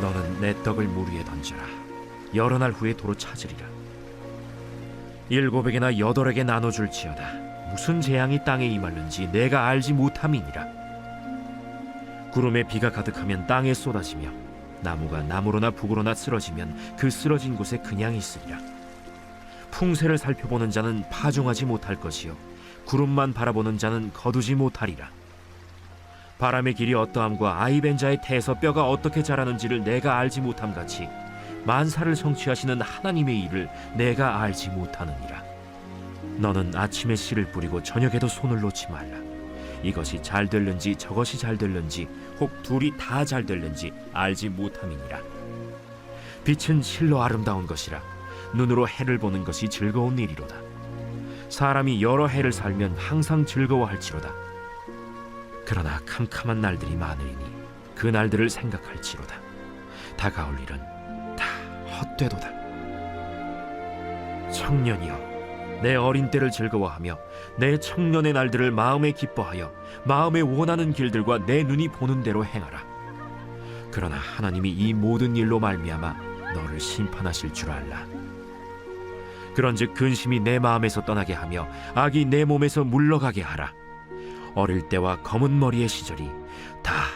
너는 내 떡을 물 위에 던져라. 여러 날 후에 도로 찾으리라. 7에게나 8에게 나눠줄지어다. 무슨 재앙이 땅에 임하는지 내가 알지 못함이니라. 구름에 비가 가득하면 땅에 쏟아지며 나무가 나무로나 북으로나 쓰러지면 그 쓰러진 곳에 그냥 있으리라. 풍세를 살펴보는 자는 파종하지 못할 것이요 구름만 바라보는 자는 거두지 못하리라. 바람의 길이 어떠함과 아이벤 자의 태에서 뼈가 어떻게 자라는지를 내가 알지 못함같이 만사를 성취하시는 하나님의 일을 내가 알지 못하느니라. 너는 아침에 씨를 뿌리고 저녁에도 손을 놓지 말라. 이것이 잘 될는지 저것이 잘 될는지 혹 둘이 다 잘 될는지 알지 못함이니라. 빛은 실로 아름다운 것이라. 눈으로 해를 보는 것이 즐거운 일이로다. 사람이 여러 해를 살면 항상 즐거워할지로다. 그러나 캄캄한 날들이 많으리니 그 날들을 생각할지로다. 다가올 일은 다 헛되도다. 청년이여, 내 어린 때를 즐거워하며 내 청년의 날들을 마음에 기뻐하여 마음에 원하는 길들과 내 눈이 보는 대로 행하라. 그러나 하나님이 이 모든 일로 말미암아 너를 심판하실 줄 알라. 그런즉 근심이 내 마음에서 떠나게 하며 악이 내 몸에서 물러가게 하라. 어릴 때와 검은 머리의 시절이 다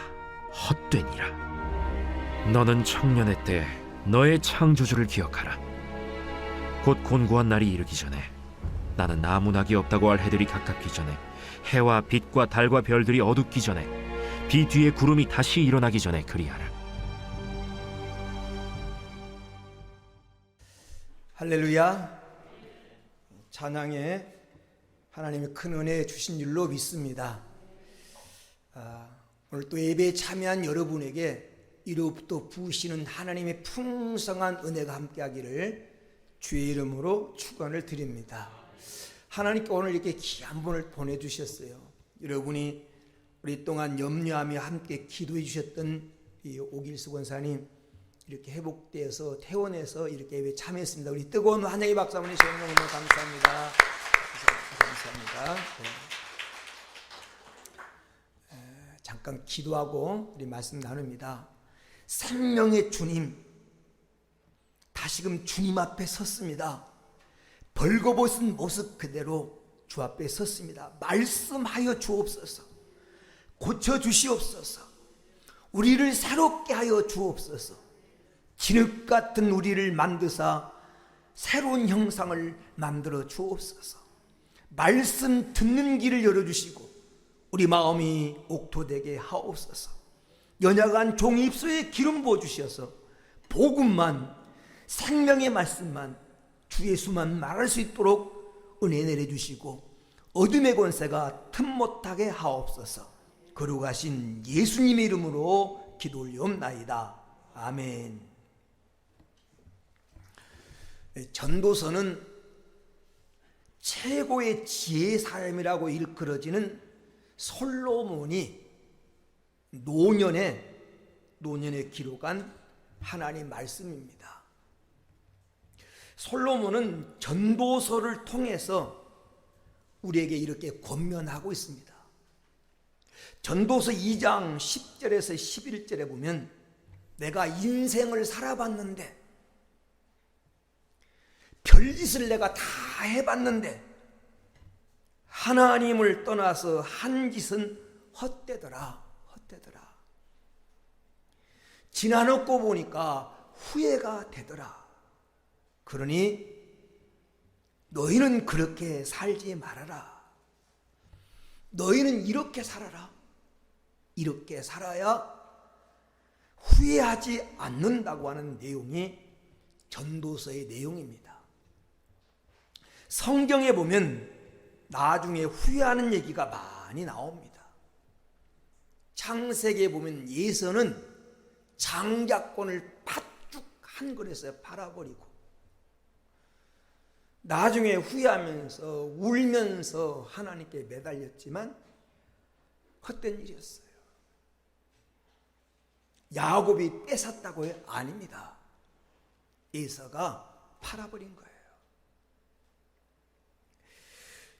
헛되니라. 너는 청년의 때 너의 창조주를 기억하라. 곧 곤고한 날이 이르기 전에, 나는 아무 낙이 없다고 할 해들이 가깝기 전에, 해와 빛과 달과 별들이 어둡기 전에, 비 뒤에 구름이 다시 일어나기 전에 그리하라. 할렐루야. 찬양에 하나님의 큰 은혜 주신 줄로 믿습니다. 오늘 또 예배에 참여한 여러분에게 이로부터 부으시는 하나님의 풍성한 은혜가 함께하기를 주의 이름으로 축원을 드립니다. 하나님께 오늘 이렇게 귀한 분을 보내주셨어요. 여러분이 우리 동안 염려하며 함께 기도해 주셨던 이 오길수 권사님 이렇게 회복되어서 퇴원해서 이렇게 예배에 참여했습니다. 우리 뜨거운 환영의 박수 한번 주시면 너무 감사합니다. 감사합니다. 잠깐 기도하고 우리 말씀 나눕니다. 생명의 주님, 다시금 주님 앞에 섰습니다. 벌거벗은 모습 그대로 주 앞에 섰습니다. 말씀하여 주옵소서. 고쳐주시옵소서. 우리를 새롭게 하여 주옵소서. 진흙 같은 우리를 만드사 새로운 형상을 만들어 주옵소서. 말씀 듣는 길을 열어주시고 우리 마음이 옥토되게 하옵소서. 연약한 종 입술에 기름 부어주셔서 복음만, 생명의 말씀만, 주 예수만 말할 수 있도록 은혜 내려주시고 어둠의 권세가 틈 못하게 하옵소서. 거룩하신 예수님의 이름으로 기도 올리옵나이다. 아멘. 전도서는 최고의 지혜의 사람이라고 일컬어지는 솔로몬이 노년에 기록한 하나님 말씀입니다. 솔로몬은 전도서를 통해서 우리에게 이렇게 권면하고 있습니다. 전도서 2장 10절에서 11절에 보면 내가 인생을 살아봤는데 별짓을 내가 다 해봤는데 하나님을 떠나서 한 짓은 헛되더라. 지나놓고 보니까 후회가 되더라. 그러니 너희는 그렇게 살지 말아라. 너희는 이렇게 살아라. 이렇게 살아야 후회하지 않는다고 하는 내용이 전도서의 내용입니다. 성경에 보면 나중에 후회하는 얘기가 많이 나옵니다. 창세기에 보면 예서는 장자권을 팥죽 한 그릇에 팔아버리고 나중에 후회하면서 울면서 하나님께 매달렸지만 헛된 일이었어요. 야곱이 뺏었다고요? 아닙니다. 에서가 팔아버린 거예요.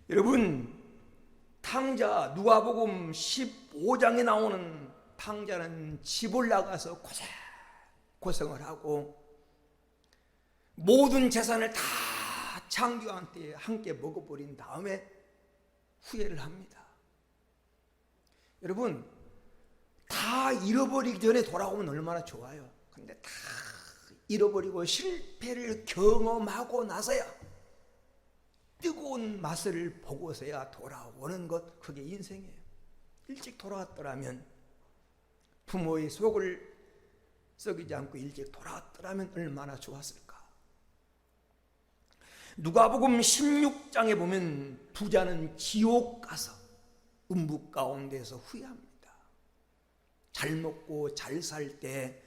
여러분, 탕자, 누가복음 15장에 나오는 탕자는 집을 나가서 고생을 하고 모든 재산을 다 장교한테 함께 먹어버린 다음에 후회를 합니다. 여러분, 다 잃어버리기 전에 돌아오면 얼마나 좋아요. 근데 다 잃어버리고 실패를 경험하고 나서야 뜨거운 맛을 보고서야 돌아오는 것, 그게 인생이에요. 일찍 돌아왔더라면, 부모의 속을 썩이지 않고 일찍 돌아왔더라면 얼마나 좋았을까. 누가복음 16장에 보면 부자는 지옥 가서 음부 가운데서 후회합니다. 잘 먹고 잘 살 때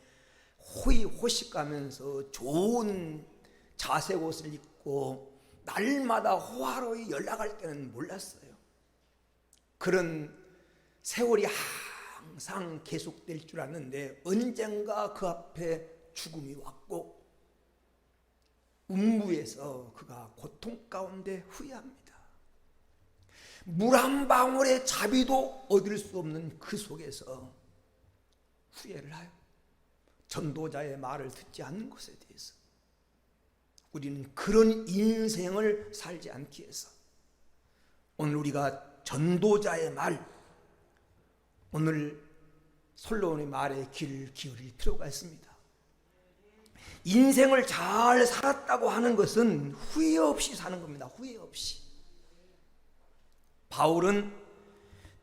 호의호식하면서 좋은 자색 옷을 입고 날마다 호화로이 연락할 때는 몰랐어요. 그런 세월이 항상 계속될 줄 알았는데 언젠가 그 앞에 죽음이 왔고 음부에서 그가 고통 가운데 후회합니다. 물 한 방울의 자비도 얻을 수 없는 그 속에서 후회를 하여 전도자의 말을 듣지 않는 것에 대해서 우리는 그런 인생을 살지 않기 위해서 오늘 우리가 전도자의 말, 오늘 솔로몬의 말에 귀를 기울일 필요가 있습니다. 인생을 잘 살았다고 하는 것은 후회 없이 사는 겁니다. 후회 없이. 바울은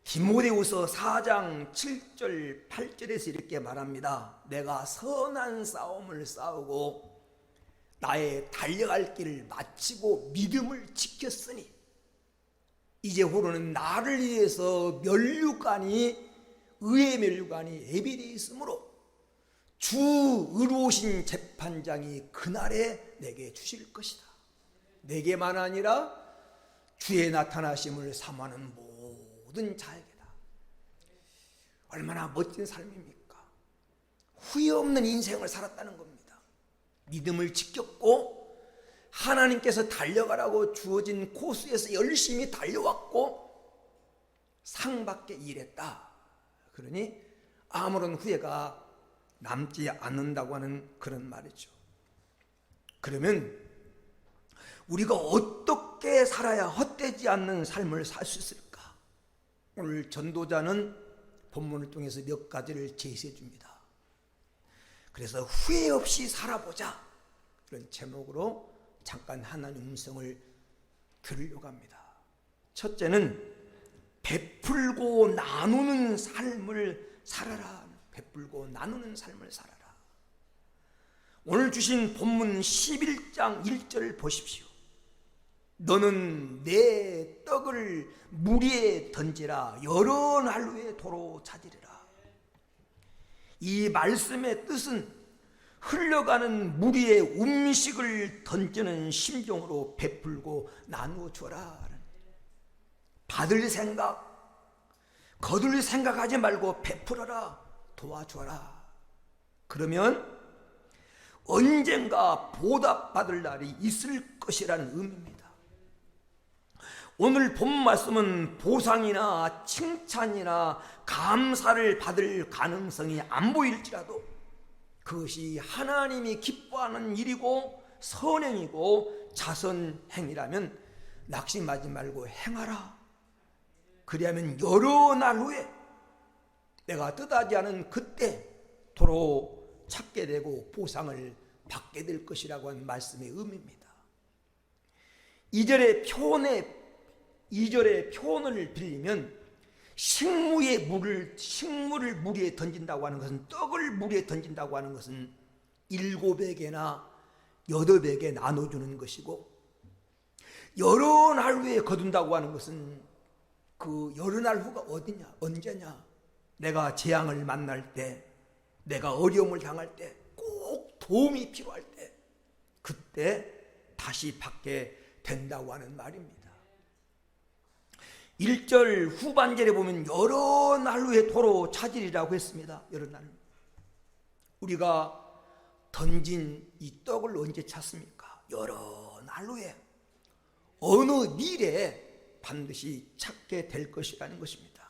디모데후서 4장 7절 8절에서 이렇게 말합니다. 내가 선한 싸움을 싸우고 나의 달려갈 길을 마치고 믿음을 지켰으니 이제후로는 나를 위해서 의의 면류관이 예비되어 있으므로 주 의로우신 재판장이 그날에 내게 주실 것이다. 내게만 아니라 주의 나타나심을 삼하는 모든 자에게다. 얼마나 멋진 삶입니까? 후회 없는 인생을 살았다는 겁니다. 믿음을 지켰고 하나님께서 달려가라고 주어진 코스에서 열심히 달려왔고 상밖에 일했다. 그러니 아무런 후회가 남지 않는다고 하는 그런 말이죠. 그러면 우리가 어떻게 살아야 헛되지 않는 삶을 살 수 있을까? 오늘 전도자는 본문을 통해서 몇 가지를 제시해 줍니다. 그래서 후회 없이 살아보자, 그런 제목으로 잠깐 하나님 음성을 들으려고 합니다. 첫째는 베풀고 나누는 삶을 살아라. 베풀고 나누는 삶을 살아라. 오늘 주신 본문 11장 1절을 보십시오. 너는 내 떡을 물 위에 던지라. 여러 날 후에 도로 찾으리라. 이 말씀의 뜻은 흘러가는 물 위에 음식을 던지는 심정으로 베풀고 나누어 줘라. 받을 생각, 거둘 생각하지 말고 베풀어라. 도와줘라. 그러면 언젠가 보답받을 날이 있을 것이라는 의미입니다. 오늘 본 말씀은 보상이나 칭찬이나 감사를 받을 가능성이 안 보일지라도 그것이 하나님이 기뻐하는 일이고 선행이고 자선행이라면 낙심하지 말고 행하라. 그리하면 여러 날 후에 내가 뜻하지 않은 그때 도로 찾게 되고 보상을 받게 될 것이라고 하는 말씀의 의미입니다. 2절의 표현을 빌리면 식물을 물 위에 던진다고 하는 것은, 떡을 물 위에 던진다고 하는 것은 7에게나 8에게 나눠주는 것이고, 여러 날 후에 거둔다고 하는 것은 그 여러 날 후가 어디냐, 언제냐, 내가 재앙을 만날 때, 내가 어려움을 당할 때, 꼭 도움이 필요할 때, 그때 다시 받게 된다고 하는 말입니다. 1절 후반절에 보면 여러 날 후에 도로 찾으리라고 했습니다. 여러 날. 우리가 던진 이 떡을 언제 찾습니까? 여러 날 후에, 어느 미래에 반드시 찾게 될 것이라는 것입니다.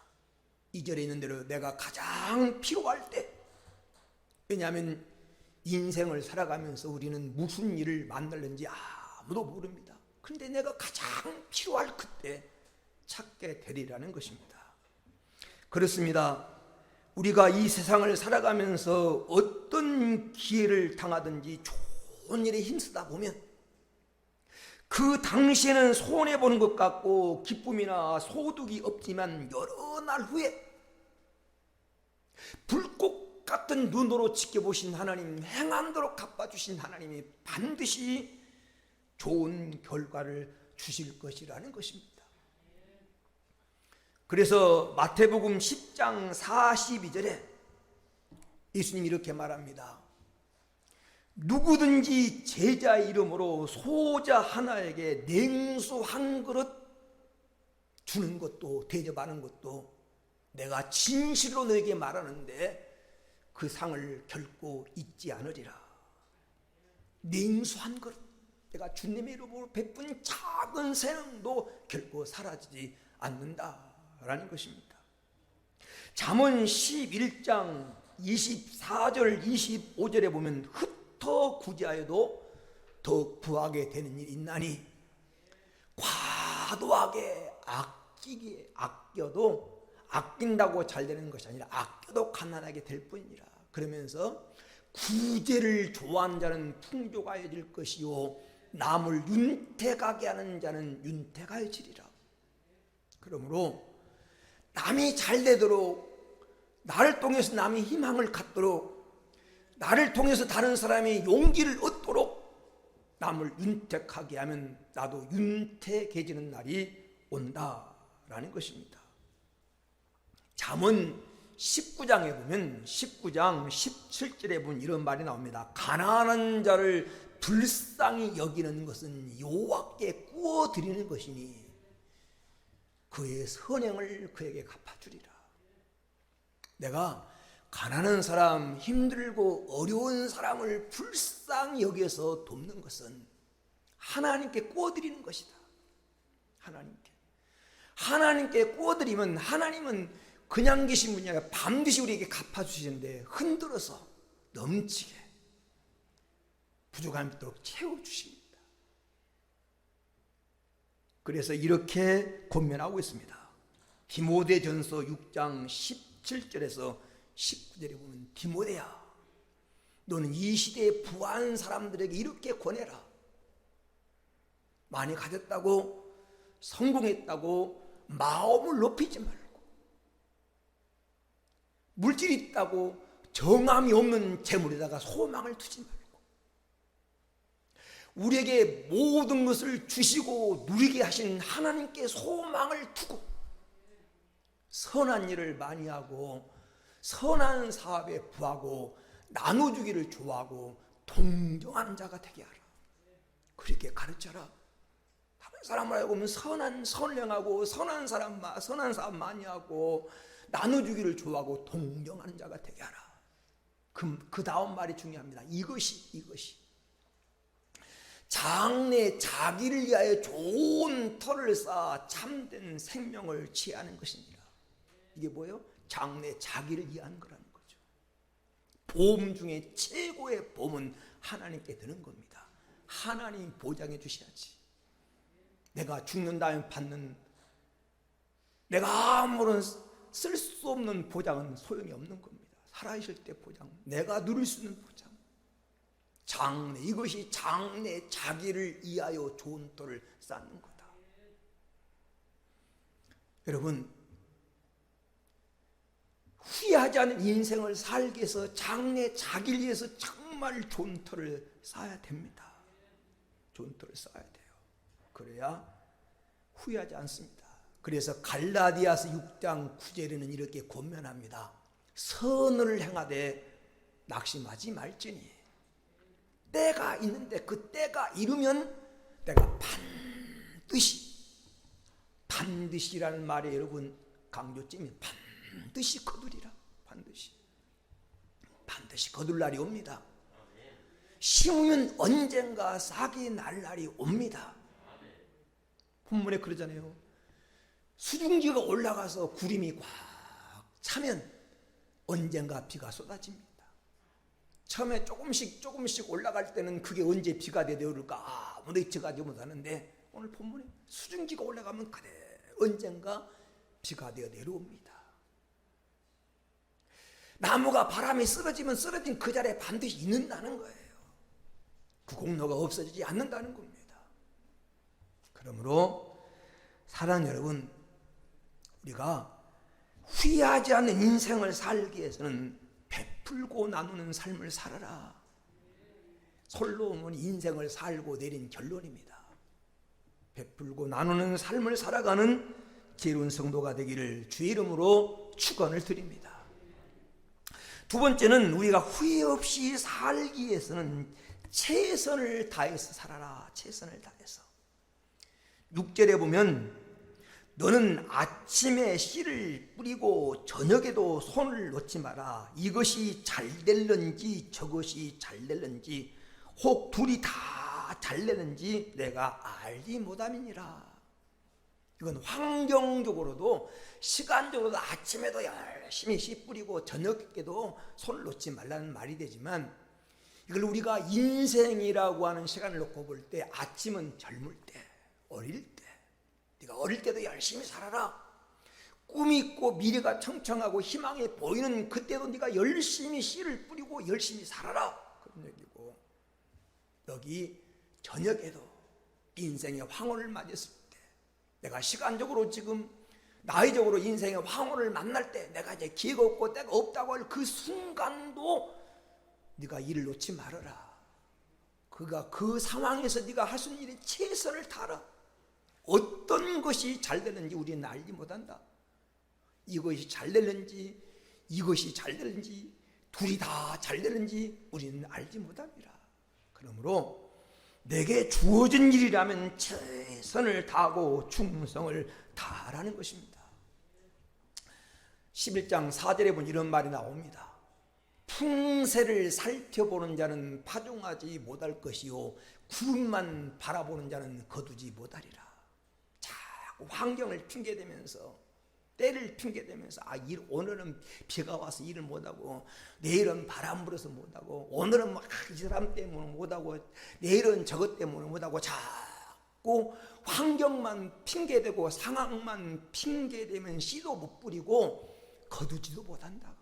2절에 있는 대로 내가 가장 필요할 때, 왜냐하면 인생을 살아가면서 우리는 무슨 일을 만날는지 아무도 모릅니다. 그런데 내가 가장 필요할 그때 찾게 되리라는 것입니다. 그렇습니다. 우리가 이 세상을 살아가면서 어떤 기회를 당하든지 좋은 일에 힘쓰다 보면 그 당시에는 손해보는 것 같고 기쁨이나 소득이 없지만 여러 날 후에 불꽃 같은 눈으로 지켜보신 하나님, 행한대로 갚아주신 하나님이 반드시 좋은 결과를 주실 것이라는 것입니다. 그래서 마태복음 10장 42절에 예수님이 이렇게 말합니다. 누구든지 제자 이름으로 소자 하나에게 냉수 한 그릇 주는 것도, 대접하는 것도 내가 진실로 너에게 말하는데 그 상을 결코 잊지 않으리라. 냉수 한 그릇, 내가 주님의 이름으로 베푼 작은 생명도 결코 사라지지 않는다라는 것입니다. 잠언 11장 24절 25절에 보면 흩어 구제하여도 더 구하게 되는 일이 있나니 과도하게 아껴도 아낀다고 잘 되는 것이 아니라 아껴도 가난하게 될 뿐이라. 그러면서 구제를 좋아하는 자는 풍족하여질 것이요 남을 윤택하게 하는 자는 윤택하여지리라. 그러므로 남이 잘 되도록, 나를 통해서 남이 희망을 갖도록, 나를 통해서 다른 사람이 용기를 얻도록 남을 윤택하게 하면 나도 윤택해지는 날이 온다라는 것입니다. 잠언 19장에 보면 19장 17절에 보면 이런 말이 나옵니다. 가난한 자를 불쌍히 여기는 것은 여호와께 구워드리는 것이니 그의 선행을 그에게 갚아주리라. 내가 가난한 사람, 힘들고 어려운 사람을 불쌍히 여기서 돕는 것은 하나님께 구워드리는 것이다. 하나님께 구워드리면 하나님은 그냥 계신 분이 아니라 반드시 우리에게 갚아주시는데 흔들어서 넘치게 부족함이 있도록 채워주십니다. 그래서 이렇게 권면하고 있습니다. 디모데전서 6장 17절에서 19절에 보면 디모데야, 너는 이 시대에 부한 사람들에게 이렇게 권해라. 많이 가졌다고 성공했다고 마음을 높이지 말고, 물질이 있다고 정함이 없는 재물에다가 소망을 두지 말고, 우리에게 모든 것을 주시고 누리게 하신 하나님께 소망을 두고 선한 일을 많이 하고 선한 사업에 부하고 나눠주기를 좋아하고 동정하는 자가 되게 하라. 그렇게 가르쳐라. 다른 사람을 알고 보면 선량하고 선한 사업 많이 하고 나눠주기를 좋아하고 동정하는 자가 되게 하라. 그 다음 말이 중요합니다. 이것이 장래 자기를 위하여 좋은 터를 쌓아 참된 생명을 취하는 것이니라. 이게 뭐예요? 장래 자기를 위한 거라는 거죠. 보험 중에 최고의 보험은 하나님께 드는 겁니다. 하나님 보장해 주셔야지. 내가 죽는 다음에 받는, 내가 아무런 쓸 수 없는 보장은 소용이 없는 겁니다. 살아있을 때 보장, 내가 누릴 수 있는 보장. 장래, 이것이 장래 자기를 위하여 좋은 터를 쌓는 거다. 여러분, 후회하지 않은 인생을 살기 위해서 장래 자기를 위해서 정말 좋은 터를 쌓아야 됩니다. 좋은 터를 쌓아야 돼요. 그래야 후회하지 않습니다. 그래서 갈라디아서 6장 9절에는 이렇게 권면합니다. 선을 행하되 낙심하지 말지니 때가 있는데 그 때가 이르면 내가 반드시라는 말에 여러분 강조점이 반드시 거두리라. 반드시 거둘 날이 옵니다. 심으면 언젠가 싹이 날 날이 옵니다. 본문에 그러잖아요. 수증기가 올라가서 구름이 꽉 차면 언젠가 비가 쏟아집니다. 처음에 조금씩 올라갈 때는 그게 언제 비가 내려올까 아무도 예측하지 못하는데 오늘 본문에 수증기가 올라가면 그래 언젠가 비가 되어 내려옵니다. 나무가 바람에 쓰러지면 쓰러진 그 자리에 반드시 있는다는 거예요. 그 공로가 없어지지 않는다는 겁니다. 그러므로 사랑하는 여러분, 우리가 후회하지 않는 인생을 살기 위해서는 베풀고 나누는 삶을 살아라. 솔로몬이 인생을 살고 내린 결론입니다. 베풀고 나누는 삶을 살아가는 지혜로운 성도가 되기를 주의 이름으로 축원을 드립니다. 두 번째는 우리가 후회 없이 살기 위해서는 최선을 다해서 살아라. 최선을 다해서. 6절에 보면 너는 아침에 씨를 뿌리고 저녁에도 손을 놓지 마라. 이것이 잘 될는지 저것이 잘 될는지 혹 둘이 다 잘 되는지 내가 알지 못함이니라. 이건 환경적으로도 시간적으로도 아침에도 열심히 씨 뿌리고 저녁에도 손을 놓지 말라는 말이 되지만 이걸 우리가 인생이라고 하는 시간을 놓고 볼 때 아침은 젊을 때, 어릴 때, 네가 어릴 때도 열심히 살아라. 꿈이 있고 미래가 청청하고 희망이 보이는 그때도 네가 열심히 씨를 뿌리고 열심히 살아라. 그런 얘기고, 여기 저녁에도 인생의 황혼을 맞았을 때, 내가 시간적으로 지금 나이적으로 인생의 황혼을 만날 때 내가 이제 기회가 없고 때가 없다고 할 그 순간도 네가 일을 놓지 말아라. 그 상황에서 네가 할 수 있는 일에 최선을 다하라. 어떤 것이 잘 되는지 우리는 알지 못한다. 이것이 잘 되는지 이것이 잘 되는지 둘이 다 잘 되는지 우리는 알지 못합니다. 그러므로 내게 주어진 일이라면 최선을 다하고 충성을 다하라는 것입니다. 11장 4절에 보면 이런 말이 나옵니다. 풍세를 살펴보는 자는 파종하지 못할 것이요 구름만 바라보는 자는 거두지 못하리라. 자꾸 환경을 핑계대면서 때를 핑계대면서 오늘은 비가 와서 일을 못하고 내일은 바람 불어서 못하고 오늘은 이 사람 때문에 못하고 내일은 저것 때문에 못하고 자꾸 환경만 핑계대고 상황만 핑계대면 씨도 못 뿌리고 거두지도 못한다.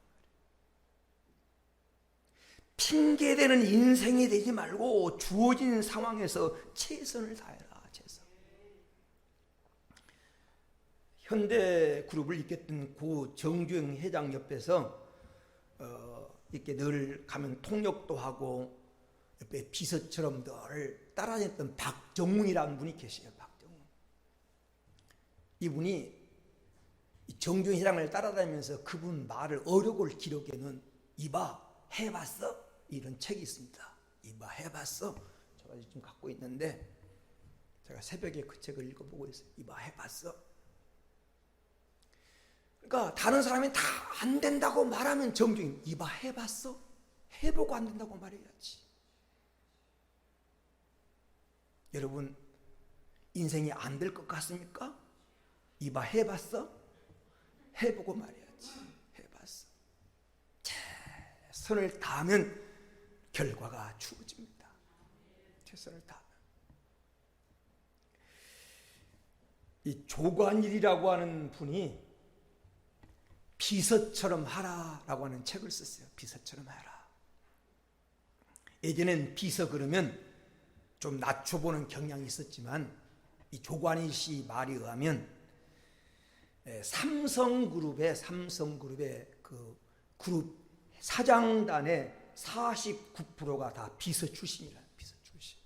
핑계대는 인생이 되지 말고 주어진 상황에서 최선을 다해라. 최선. 현대그룹을 이끌던 고 정주영 회장 옆에서 이렇게 늘 가면 통역도 하고 옆에 비서처럼 늘 따라다녔던 박정훈이라는 분이 계세요. 박정훈. 이분이 정주영 회장을 따라다니면서 그분 말을 어록을 기록해놓은 이봐 해봤어? 이런 책이 있습니다. 이봐 해봤어? 제가 지금 갖고 있는데 제가 새벽에 그 책을 읽어보고 있어요. 이봐 해봤어? 그러니까 다른 사람이 다 안 된다고 말하면 정중히 이봐 해봤어? 해보고 안 된다고 말해야지. 여러분 인생이 안 될 것 같습니까? 이봐 해봤어? 해보고 말해야지. 해봤어. 최선을 다하면 결과가 주어집니다. 최선을 다하면. 이 조관일이라고 하는 분이 비서처럼 하라라고 하는 책을 썼어요. 비서처럼 하라. 예전엔 비서 그러면 좀 낮춰보는 경향이 있었지만 이 조관일 씨 말에 의하면 삼성그룹의 그 그룹 사장단의 49%가 다 비서 출신이라. 비서 출신.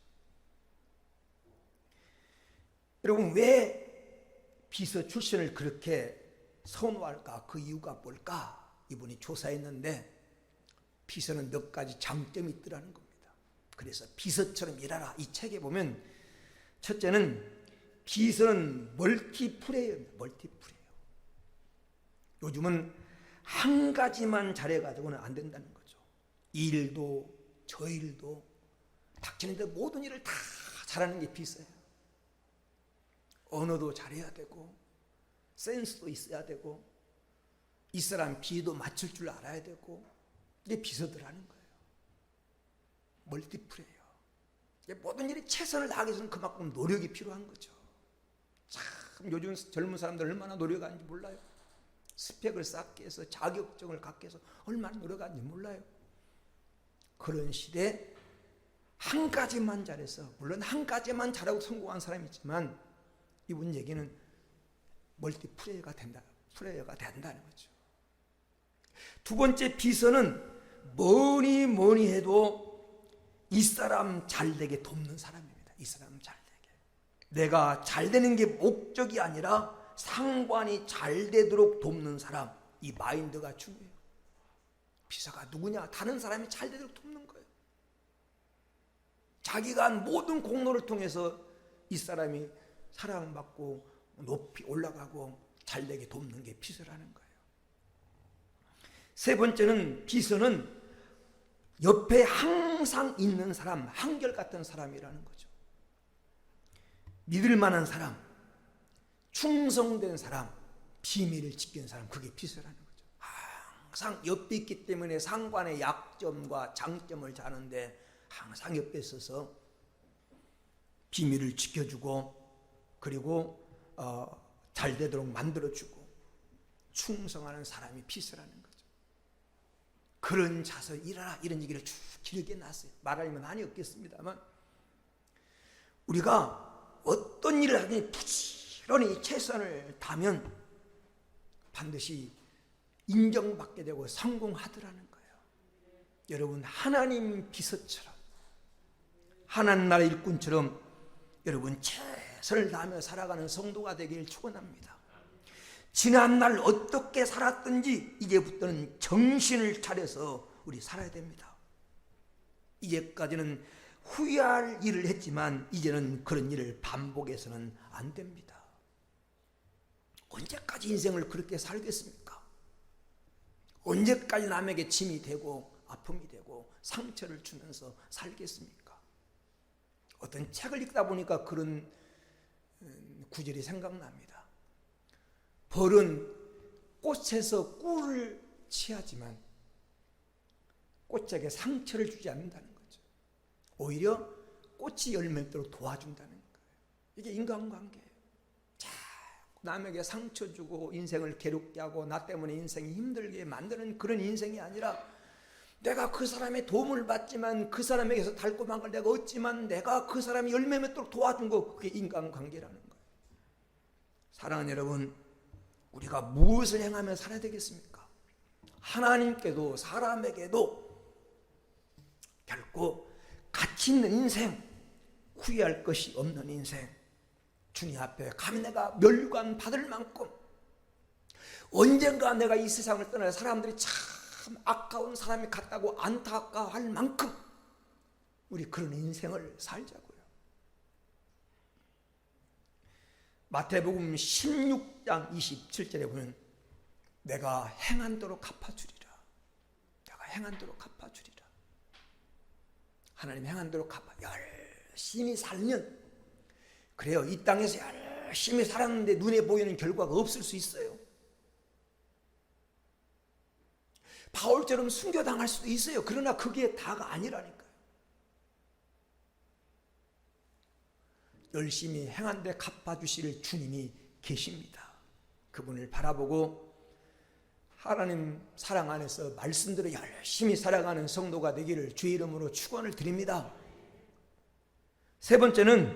여러분 왜 비서 출신을 그렇게 선호할까? 그 이유가 뭘까? 이분이 조사했는데 비서는 몇 가지 장점이 있더라는 겁니다. 그래서 비서처럼 일하라. 이 책에 보면 첫째는 비서는 멀티플레이어입니다. 멀티플레이어. 요즘은 한 가지만 잘해가지고는 안 된다는 거죠. 이 일도 저 일도 닥치는 데 모든 일을 다 잘하는 게 비서예요. 언어도 잘해야 되고 센스도 있어야 되고 이 사람 비도 맞출 줄 알아야 되고 이게 비서들하는 거예요. 멀티플레이어. 모든 일에 최선을 다하기 위해서는 그만큼 노력이 필요한 거죠. 참 요즘 젊은 사람들 얼마나 노력하는지 몰라요. 스펙을 쌓기 위해서 자격증을 갖기 위해서 얼마나 노력하는지 몰라요. 그런 시대에 한 가지만 잘해서, 물론 한 가지만 잘하고 성공한 사람이 있지만 이분 얘기는 멀티플레이어가 된다는 거죠. 두 번째 비서는 뭐니 해도 이 사람 잘되게 돕는 사람입니다. 이 사람 잘되게. 내가 잘되는 게 목적이 아니라 상관이 잘되도록 돕는 사람, 이 마인드가 중요해요. 비서가 누구냐? 다른 사람이 잘되도록 돕는 거예요. 자기가 한 모든 공로를 통해서 이 사람이 사랑받고 높이 올라가고 잘되게 돕는 게 비서라는 거예요. 세 번째는 비서는 옆에 항상 있는 사람, 한결같은 사람이라는 거죠. 믿을 만한 사람, 충성된 사람, 비밀을 지키는 사람, 그게 비서라는 거죠. 항상 옆에 있기 때문에 상관의 약점과 장점을 자는데 항상 옆에 있어서 비밀을 지켜주고 그리고 잘 되도록 만들어주고 충성하는 사람이 비서라는 거죠. 그런 자서 일하라, 이런 얘기를 쭉 길게 놨어요. 말하려면 많이 없겠습니다만 우리가 어떤 일을 하든지 부지런히 최선을 다하면 반드시 인정받게 되고 성공하더라는 거예요. 여러분, 하나님 비서처럼, 하나님 나라 일꾼처럼 여러분 최선을 다하며 살아가는 성도가 되길 축원합니다. 지난날 어떻게 살았든지 이제부터는 정신을 차려서 우리 살아야 됩니다. 이제까지는 후회할 일을 했지만 이제는 그런 일을 반복해서는 안 됩니다. 언제까지 인생을 그렇게 살겠습니까? 언제까지 남에게 짐이 되고 아픔이 되고 상처를 주면서 살겠습니까? 어떤 책을 읽다 보니까 그런 구절이 생각납니다. 벌은 꽃에서 꿀을 취하지만 꽃에게 상처를 주지 않는다는 거죠. 오히려 꽃이 열매도록 도와준다는 거예요. 이게 인간관계예요. 자꾸 남에게 상처 주고 인생을 괴롭게 하고 나 때문에 인생이 힘들게 만드는 그런 인생이 아니라 내가 그 사람의 도움을 받지만 그 사람에게서 달콤한 걸 내가 얻지만 내가 그 사람이 열매 맺도록 도와준 거, 그게 인간관계라는 거예요. 사랑하는 여러분, 우리가 무엇을 행하며 살아야 되겠습니까? 하나님께도 사람에게도 결코 가치 있는 인생, 후회할 것이 없는 인생, 주님 앞에 감 내가 멸관 받을 만큼 언젠가 내가 이 세상을 떠날 사람들이 참 아까운 사람이 같다고 안타까워할 만큼 우리 그런 인생을 살자고요. 마태복음 16장 27절에 보면 내가 행한 대로 갚아주리라. 내가 행한 대로 갚아주리라. 하나님 행한 대로 열심히 살면, 그래요, 이 땅에서 열심히 살았는데 눈에 보이는 결과가 없을 수 있어요. 바울처럼 순교당할 수도 있어요. 그러나 그게 다가 아니라니까요. 열심히 행한 데 갚아주실 주님이 계십니다. 그분을 바라보고 하나님 사랑 안에서 말씀대로 열심히 살아가는 성도가 되기를 주의 이름으로 축원을 드립니다. 세 번째는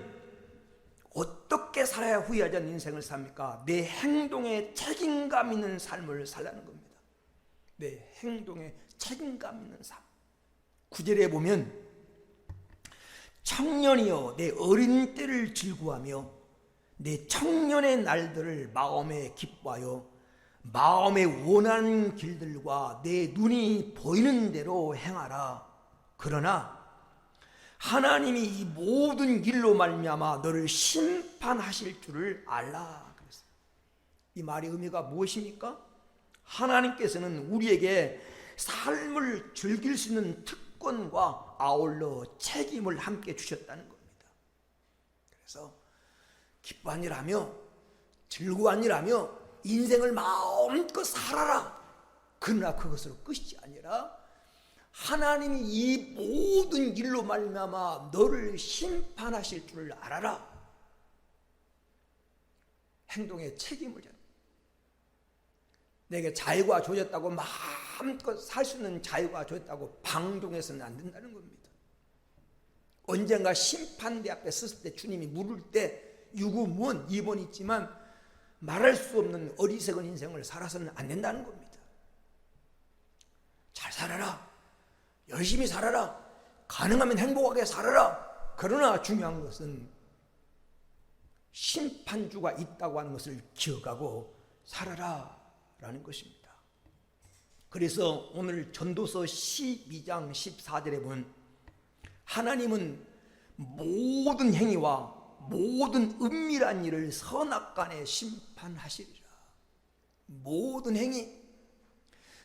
어떻게 살아야 후회하지 않는 인생을 삽니까? 내 행동에 책임감 있는 삶을 살라는 겁니다. 내 행동에 책임감 있는 삶. 9절에 보면 청년이여 내 어린 때를 즐거워하며 내 청년의 날들을 마음에 기뻐하여 마음의 원하는 길들과 내 눈이 보이는 대로 행하라. 그러나 하나님이 이 모든 일로 말미암아 너를 심판하실 줄을 알라. 그랬어요. 이 말의 의미가 무엇입니까? 하나님께서는 우리에게 삶을 즐길 수 있는 특권과 아울러 책임을 함께 주셨다는 겁니다. 그래서 기뻐한 일하며 즐거운 일하며 인생을 마음껏 살아라. 그러나 그것으로 끝이 아니라 하나님이 이 모든 일로 말미암아 너를 심판하실 줄을 알아라. 행동에 책임을 져라. 내게 자유가 주어졌다고 마음껏 살 수 있는 자유가 주어졌다고 방종해서는 안 된다는 겁니다. 언젠가 심판대 앞에 섰을 때 주님이 물을 때 유구무원 2번 있지만 말할 수 없는 어리석은 인생을 살아서는 안 된다는 겁니다. 잘 살아라. 열심히 살아라. 가능하면 행복하게 살아라. 그러나 중요한 것은 심판주가 있다고 하는 것을 기억하고 살아라 라는 것입니다. 그래서 오늘 전도서 12장 14절에 보면 하나님은 모든 행위와 모든 은밀한 일을 선악간에 심판하시리라. 모든 행위,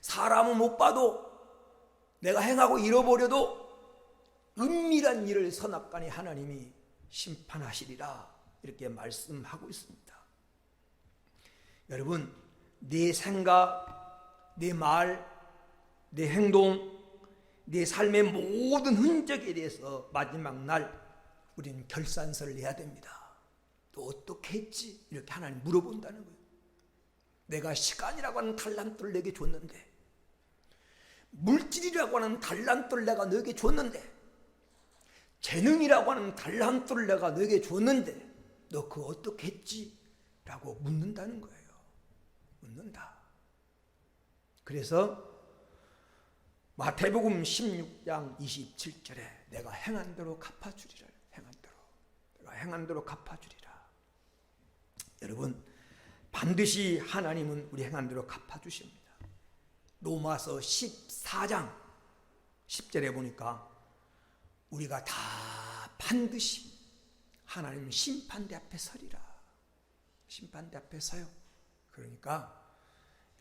사람은 못 봐도 내가 행하고 잃어버려도 은밀한 일을 선악간에 하나님이 심판하시리라 이렇게 말씀하고 있습니다. 여러분, 내 생각, 내 말, 내 행동, 내 삶의 모든 흔적에 대해서 마지막 날 우리는 결산서를 내야 됩니다. 또 어떻게 했지? 이렇게 하나님 물어본다는 거예요. 내가 시간이라고 하는 달란트를 내게 줬는데, 물질이라고 하는 달란트를 내가 너에게 줬는데, 재능이라고 하는 달란트를 내가 너에게 줬는데 너 그거 어떻게 했지? 라고 묻는다는 거예요. 묻는다. 그래서 마태복음 16장 27절에 내가 행한 대로 갚아주리라. 행한 대로. 내가 행한 대로 갚아주리라. 여러분, 반드시 하나님은 우리 행한 대로 갚아주십니다. 로마서 14장 10절에 보니까 우리가 다 반드시 하나님 심판대 앞에 서리라. 심판대 앞에 서요. 그러니까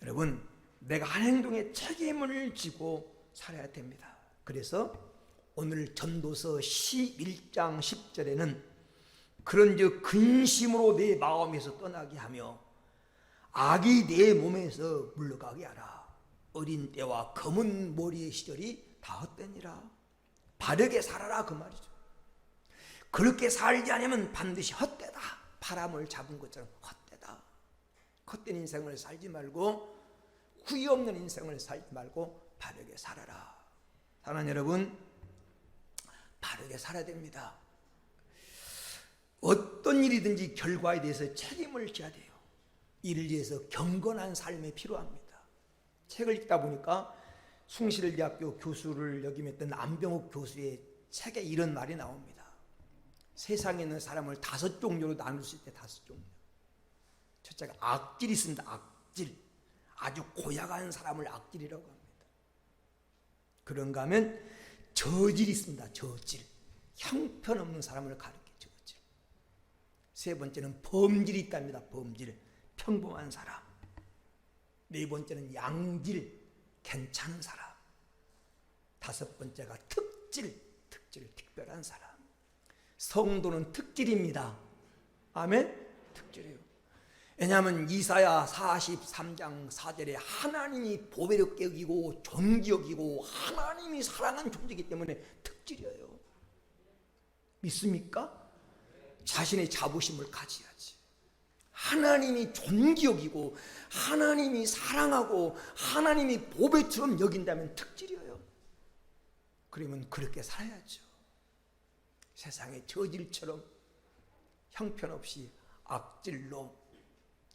여러분, 내가 한 행동에 책임을 지고 살아야 됩니다. 그래서 오늘 전도서 11장 10절에는 그런즉 근심으로 내 마음에서 떠나게 하며 악이 내 몸에서 물러가게 하라. 어린 때와 검은 머리의 시절이 다 헛되니라. 바르게 살아라 그 말이죠. 그렇게 살지 않으면 반드시 헛되다. 바람을 잡은 것처럼 헛되다. 헛된 인생을 살지 말고 후회 없는 인생을 살지 말고 바르게 살아라. 사랑하는 여러분, 바르게 살아야 됩니다. 어떤 일이든지 결과에 대해서 책임을 져야 돼요. 이를 위해서 경건한 삶이 필요합니다. 책을 읽다 보니까 숭실대학교 교수를 역임했던 안병욱 교수의 책에 이런 말이 나옵니다. 세상에 있는 사람을 5종류로 나눌 수 있대. 5종류. 첫째가 악질이 있습니다. 악질. 아주 고약한 사람을 악질이라고 합니다. 그런가 하면 저질이 있습니다. 저질. 형편없는 사람을 가리켜 저질. 세 번째는 범질이 있답니다. 범질. 평범한 사람. 네 번째는 양질. 괜찮은 사람. 다섯 번째가 특질. 특별한 사람. 성도는 특질입니다. 아멘? 특질이에요. 왜냐하면 이사야 43장 4절에 하나님이 보배롭게 여기고 존귀 여기고 하나님이 사랑한 존재이기 때문에 특질이에요. 믿습니까? 자신의 자부심을 가져야지. 하나님이 존귀 여기고 하나님이 사랑하고 하나님이 보배처럼 여긴다면 특질이에요. 그러면 그렇게 살아야죠. 세상의 저질처럼 형편없이 악질로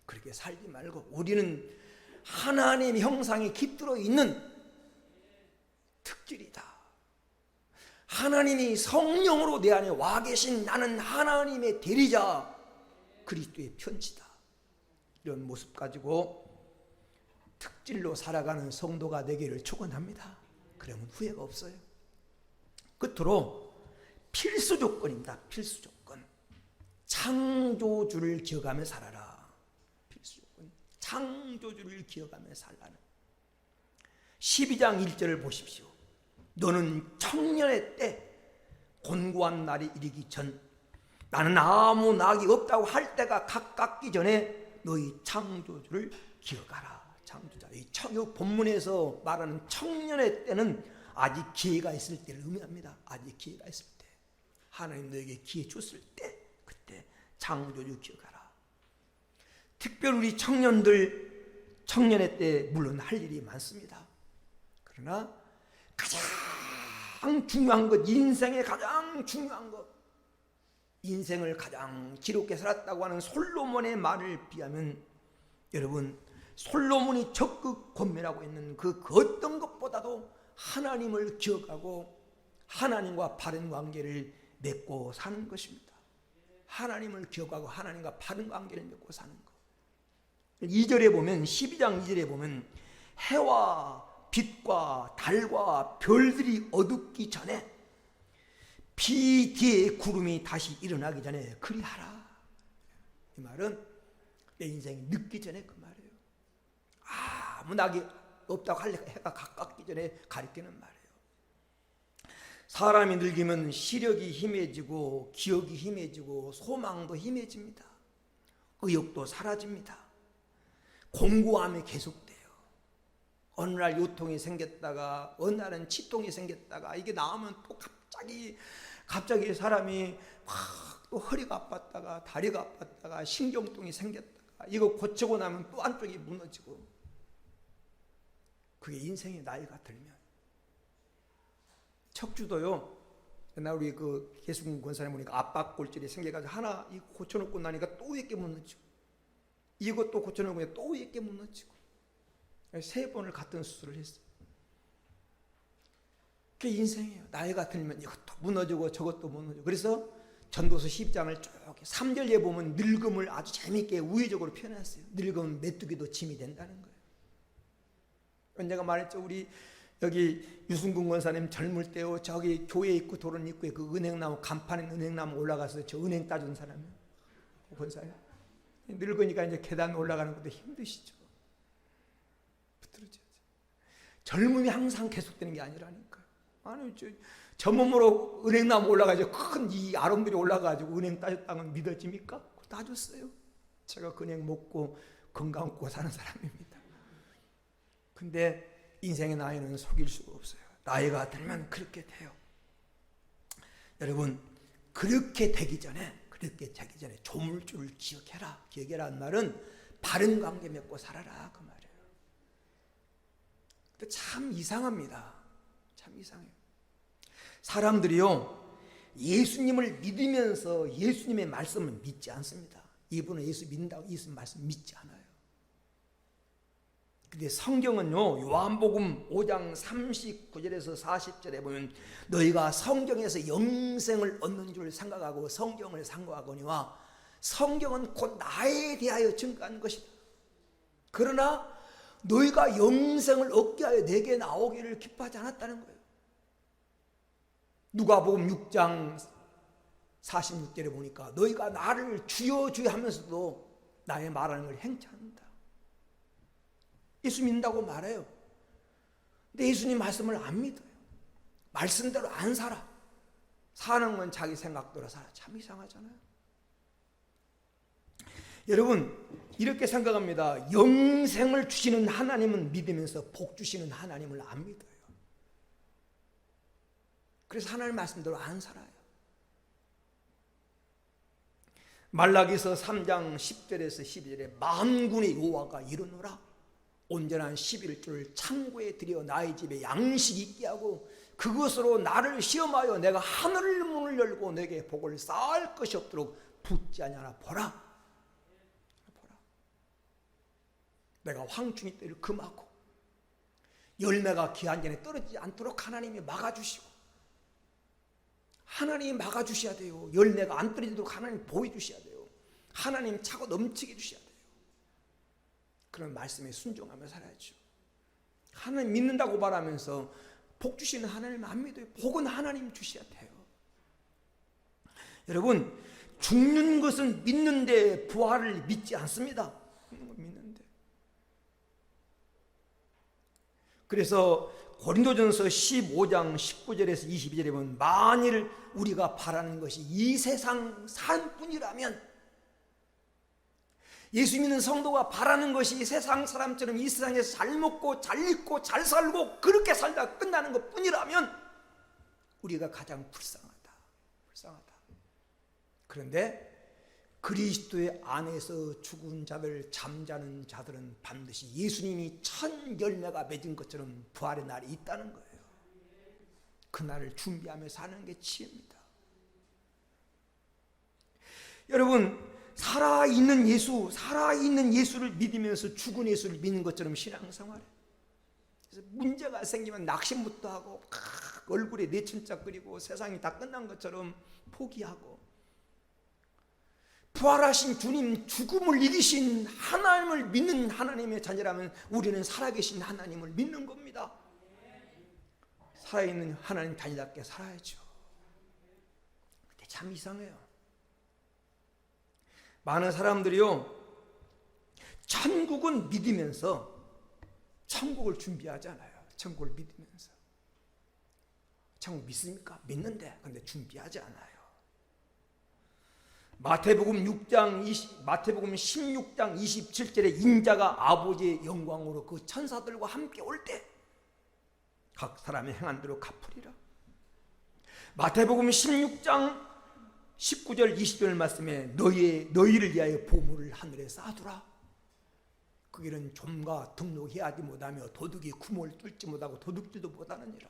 그렇게 살지 말고 우리는 하나님 형상이 깃들어 있는 특질이다. 하나님이 성령으로 내 안에 와 계신 나는 하나님의 대리자 그리스도의 편지다. 이런 모습 가지고 특질로 살아가는 성도가 되기를 축원합니다. 그러면 후회가 없어요. 끝으로 필수 조건입니다. 필수 조건. 창조주를 기억하며 살아라. 필수 조건. 창조주를 기억하며 살라는. 12장 1절을 보십시오. 너는 청년의 때 곤고한 날이 이르기 전 나는 아무 낙이 없다고 할 때가 가깝기 전에 너희 창조주를 기억하라. 창조자. 이 본문에서 말하는 청년의 때는 아직 기회가 있을 때를 의미합니다. 아직 기회가 있을 때, 하나님 너에게 기회 줬을 때, 그때 창조주 기억하라. 특별히 우리 청년의 때 물론 할 일이 많습니다. 그러나 가장 중요한 것, 인생의 가장 중요한 것, 인생을 가장 기롭게 살았다고 하는 솔로몬의 말을 비하면, 여러분, 솔로몬이 적극 권면하고 있는 그 어떤 것보다도 하나님을 기억하고 하나님과 바른 관계를 맺고 사는 것입니다. 하나님을 기억하고 하나님과 바른 관계를 맺고 사는 것. 2절에 보면, 12장 2절에 보면, 해와 빛과 달과 별들이 어둡기 전에, 비 뒤에 구름이 다시 일어나기 전에 그리하라. 이 말은 내 인생이 늦기 전에 그 말이에요. 아무 낙이 없다고 할 해가 가깝기 전에 가리키는 말이에요. 사람이 늙으면 시력이 희미해지고 기억이 희미해지고 소망도 희미해집니다. 의욕도 사라집니다. 공고함이 계속돼요. 어느 날 요통이 생겼다가 어느 날은 치통이 생겼다가 이게 나오면 또 갑자기 사람이 막 또 허리가 아팠다가 다리가 아팠다가 신경통이 생겼다가 이거 고치고 나면 또 한쪽이 무너지고, 그게 인생의 나이가 들면. 척추도요, 옛날 우리 그 개수군 권사님 보니까 압박골절이 생겨가지고 하나 이 고쳐놓고 나니까 또 위에 게 무너지고, 이것도 고쳐놓고 또 위에 게 무너지고, 3번을 같은 수술을 했어요. 그게 인생이에요. 나이가 들면 이것도 무너지고 저것도 무너지고. 그래서 전도서 10장을 쭉 3절에 보면 늙음을 아주 재미있게 우회적으로 표현했어요. 늙으면 메뚜기도 짐이 된다는 거예요. 언제가 말했죠. 우리 여기 유승근 권사님 젊을 때요, 저기 교회 입구 도론 입구에 그 은행나무, 간판에 은행나무 올라가서 저 은행 따준 사람이에요. 권사님 늙으니까 이제 계단 올라가는 것도 힘드시죠. 부끄러워져야지. 젊음이 항상 계속되는 게 아니라니까요. 아니, 저 몸으로 은행나무 올라가죠. 큰 이 아름들이 올라가지고 은행 따졌다는 믿어집니까? 따줬어요. 제가 그냥 먹고 건강 없고 사는 사람입니다. 근데 인생의 나이는 속일 수가 없어요. 나이가 들면 그렇게 돼요. 여러분, 그렇게 되기 전에 조물주를 기억해라. 기억해라는 말은 바른 관계 맺고 살아라 그 말이에요. 근데 참 이상합니다. 참 이상해요. 사람들이요, 예수님을 믿으면서 예수님의 말씀을 믿지 않습니다. 이분은 예수 믿는다고 예수님 말씀 믿지 않아요. 근데 성경은요, 요한복음 5장 39절에서 40절에 보면, 너희가 성경에서 영생을 얻는 줄 생각하고 성경을 상고하거니와 성경은 곧 나에 대하여 증거한 것이다. 그러나 너희가 영생을 얻게 하여 내게 나오기를 기뻐하지 않았다는 거예요. 누가복음 6장 46절에 보니까 너희가 나를 주여 주여 하면서도 나의 말하는 걸 행치 않는다. 예수 믿는다고 말해요. 근데 예수님 말씀을 안 믿어요. 말씀대로 안 살아. 사는 건 자기 생각대로 살아. 참 이상하잖아요. 여러분, 이렇게 생각합니다. 영생을 주시는 하나님은 믿으면서 복 주시는 하나님을 안 믿어요. 그래서 하나님 말씀대로 안 살아요. 말라기서 3장 10절에서 12절에 만군의 여호와가 이르노라. 온전한 11조를 창고에 들여 나의 집에 양식 있게 하고 그것으로 나를 시험하여 내가 하늘 문을 열고 내게 복을 쌓을 것이 없도록 붙지 아니하나 보라. 내가 황충이 때를 금하고 열매가 기한 전에 떨어지지 않도록 하나님이 막아주시고, 하나님이 막아주셔야 돼요. 열매가 안 떨어지도록 하나님 보여주셔야 돼요. 하나님 차고 넘치게 주셔야 돼요. 그런 말씀에 순종하며 살아야죠. 하나님 믿는다고 말하면서 복 주시는 하나님 안 믿어요. 복은 하나님 주셔야 돼요. 여러분, 죽는 것은 믿는데 부활을 믿지 않습니다. 믿는데. 그래서 고린도전서 15장 19절에서 22절에 보면, 만일 우리가 바라는 것이 이 세상 살 뿐이라면 예수 믿는 성도가 바라는 것이 세상 사람처럼 이 세상에서 잘 먹고 잘 입고 잘 살고 그렇게 살다 끝나는 것 뿐이라면 우리가 가장 불쌍하다. 그런데 그리스도의 안에서 죽은 자들, 잠자는 자들은 반드시 예수님이 천 열매가 맺은 것처럼 부활의 날이 있다는 거예요. 그 날을 준비하며 사는 게 지혜입니다. 여러분, 살아있는 예수를 믿으면서 죽은 예수를 믿는 것처럼 신앙생활해. 그래서 문제가 생기면 낙심부터 하고 얼굴에 내천자 끓이고 세상이 다 끝난 것처럼 포기하고, 부활하신 주님, 죽음을 이기신 하나님을 믿는 하나님의 자녀라면 우리는 살아계신 하나님을 믿는 겁니다. 살아있는 하나님 자녀답게 살아야죠. 근데 참 이상해요. 많은 사람들이요, 천국은 믿으면서 천국을 준비하지 않아요. 천국을 믿으면서. 천국 믿습니까? 믿는데 근데 준비하지 않아요. 마태복음 16장 27절에 인자가 아버지의 영광으로 그 천사들과 함께 올 때 각 사람의 행한 대로 갚으리라. 마태복음 16장 19절 20절 말씀에 너희를 위하여 보물을 하늘에 쌓아두라. 그 길은 좀과 등록해야지 못하며 도둑이 구멍을 뚫지 못하고 도둑질도 못하느니라.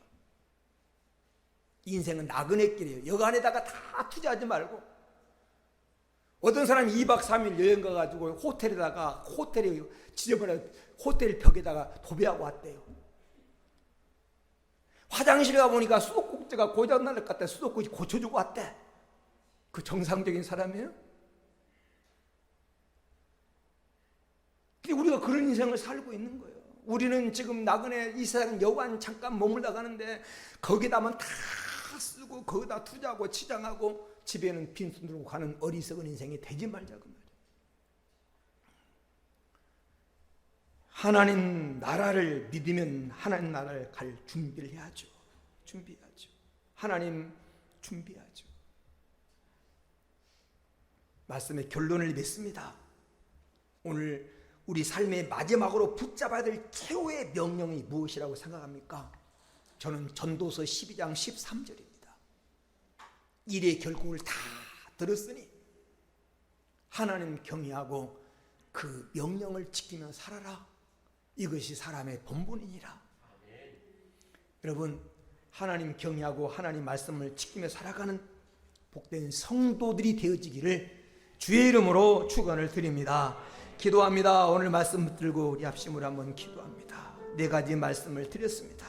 인생은 나그네 길이에요. 여간에다가 다 투자하지 말고. 어떤 사람이 2박 3일 여행 가가지고 호텔에 지저분한 호텔 벽에다가 도배하고 왔대요. 화장실 가보니까 수도꼭지가 고장날 것 같아. 수도꼭지 고쳐주고 왔대. 그 정상적인 사람이에요? 근데 우리가 그런 인생을 살고 있는 거예요. 우리는 지금 나그네 이 세상 여관 잠깐 머물다 가는데 거기다만 다 쓰고 거기다 투자하고 치장하고 집에는 빈손 들고 가는 어리석은 인생이 되지 말자 그 말이에요. 하나님 나라를 믿으면 하나님 나라를 갈 준비를 해야죠. 하나님 준비하죠. 말씀의 결론을 맺습니다. 오늘 우리 삶의 마지막으로 붙잡아야 될 최후의 명령이 무엇이라고 생각합니까? 저는 전도서 12장 13절입니다. 일의 결국을 다 들었으니 하나님 경외하고 그 명령을 지키며 살아라. 이것이 사람의 본분이니라. 여러분, 하나님 경외하고 하나님 말씀을 지키며 살아가는 복된 성도들이 되어지기를 주의 이름으로 축원을 드립니다. 기도합니다. 오늘 말씀 붙들고 우리 합심으로 한번 기도합니다. 4가지 말씀을 드렸습니다.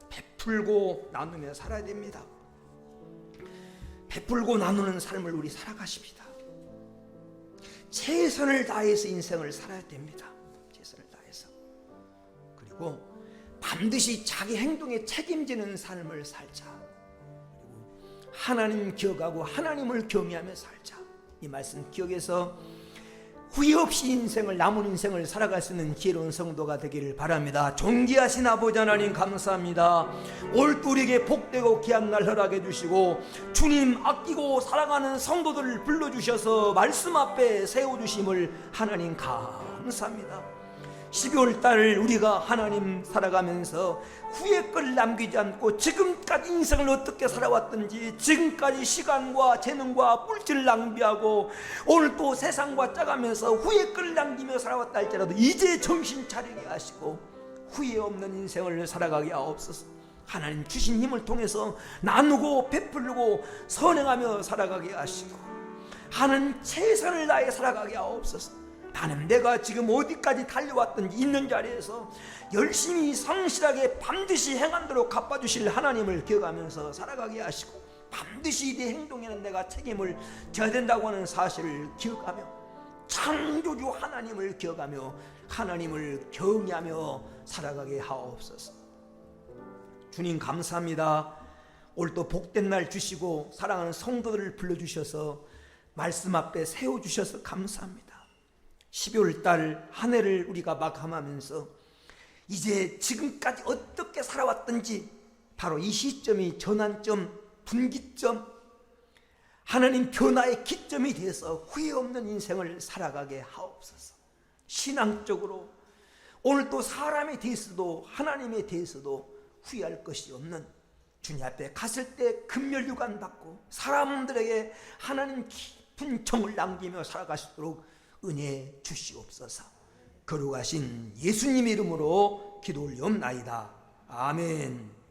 베풀고 나누며 살아야 됩니다. 베풀고 나누는 삶을 우리 살아가십시다. 최선을 다해서 인생을 살아야 됩니다. 최선을 다해서. 그리고 반드시 자기 행동에 책임지는 삶을 살자. 그리고 하나님 기억하고 하나님을 경외하며 살자. 이 말씀 기억해서 후회 없이 남은 인생을 살아갈 수 있는 지혜로운 성도가 되기를 바랍니다. 존귀하신 아버지 하나님 감사합니다. 올또 우리에게 복되고 귀한 날 허락해 주시고 주님 아끼고 사랑하는 성도들을 불러주셔서 말씀 앞에 세워주심을 하나님 감사합니다. 12월 달 우리가 하나님 살아가면서 후회거리를 남기지 않고 지금까지 인생을 어떻게 살아왔든지 지금까지 시간과 재능과 물질을 낭비하고 오늘 또 세상과 짜가면서 후회거리를 남기며 살아왔다 할지라도 이제 정신 차리게 하시고 후회 없는 인생을 살아가게 하옵소서. 하나님 주신 힘을 통해서 나누고 베풀고 선행하며 살아가게 하시고 하나님 최선을 다해 살아가게 하옵소서. 나는 내가 지금 어디까지 달려왔든지 있는 자리에서 열심히 성실하게 반드시 행한 대로 갚아주실 하나님을 기억하면서 살아가게 하시고 반드시 내 행동에는 내가 책임을 져야 된다고 하는 사실을 기억하며 창조주 하나님을 기억하며 하나님을 경외하며 살아가게 하옵소서. 주님 감사합니다. 오늘 또 복된 날 주시고 사랑하는 성도들을 불러주셔서 말씀 앞에 세워주셔서 감사합니다. 12월 달 한 해를 우리가 마감하면서 이제 지금까지 어떻게 살아왔든지 바로 이 시점이 전환점, 분기점, 하나님 변화의 기점이 돼서 후회 없는 인생을 살아가게 하옵소서. 신앙적으로 오늘 또 사람에 대해서도 하나님에 대해서도 후회할 것이 없는 주님 앞에 갔을 때 금멸유관 받고 사람들에게 하나님 깊은 정을 남기며 살아갈 수 있도록 은혜 주시옵소서. 거룩하신 예수님의 이름으로 기도 올리옵나이다. 아멘.